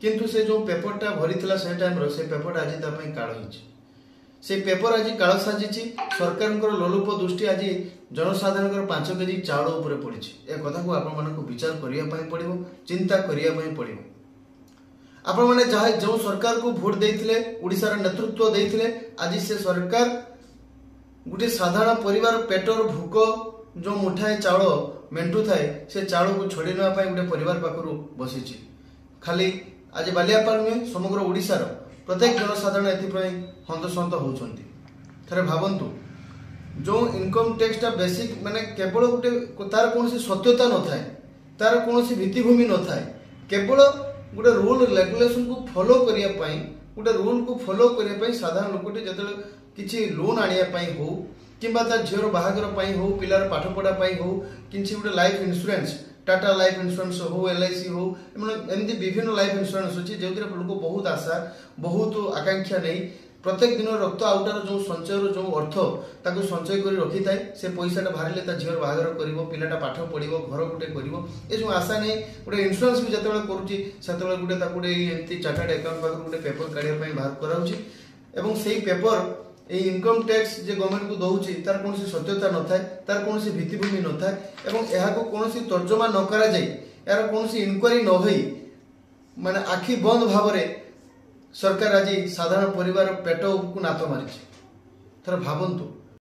किंतु से जो पेपरटा भरीथिला से टाइम रो से पेपरटा आज ता पई काळ हिची से पेपर आज काळ साजिची सरकारଙ୍କର लोलुप दृष्टि आज जनसाधारणଙ୍କର 5 केजी चाउଳ ଉପରେ पड़िछि ए कथा को आपण मानको विचार करिया पई पड़िबो चिंता करिया पई पड़िबो आपण माने जहा जो सरकार को वोट देथिले ओडिसा रा नेतृत्व देथिले आज से सरकार गुटे साधारण परिवार पेटर भूक जो मुठाए चाउळ मेंटू थाए से चाउळ को छोड़ी नवा पई गुटे परिवार पाखरु बसिछि खाली आज बालियापाल नुहे समग्र ओडिशार प्रत्येक जनसाधारण एथि हंतसंत होउछंती थरे भाबंतु जो इनकम टैक्स टा बेसिक माने केवल गुटे तार कोनसी सत्यता न थाए तार कोनसी भित्तिभूमि न थाए केवल गुटे रूल रेगुलेशन को फॉलो करिया पई गुटे रूल को फॉलो करिया पई साधारण लोकटी जतले किछि लोन आनिया पई हो किंबा तार झियर बाहागर पई हो पिलार पाठ पढ़ा पई हो किछि गुटे life insurance Tata life insurance हो एलआईसी हो एमती विभिन्न लाइफ इंश्योरेंस अच्छी जो लोक बहुत आशा बहुत आकांक्षा नहीं प्रत्येक दिन रक्त आउटार जो संचय जो अर्थ ताको संचय कर रखी थाए से पैसाटा बाहर झीर बाहागर कर पिलाटा पाठ पढ़ो घर गोटे कर जो आशा नहीं गोटे इंश्योरेंस भी जिते करुँचे गोटे एमती चार्टर्ड अकाउंट पाखर गोटे पेपर काढ़ापी बाहर कराऊँ से पेपर ये इनकम टैक्स जे गवर्नमेंट को दौची तार कौन सत्यता न थाए तार कौन भित्तिभूमि न थाए एवं यह कौन तर्जमा न करा जाए यार कौन इनक्वारी न होई माने आखि बंद भाव सरकार आज साधारण परिवार पेट को नात मारी थर भावंतु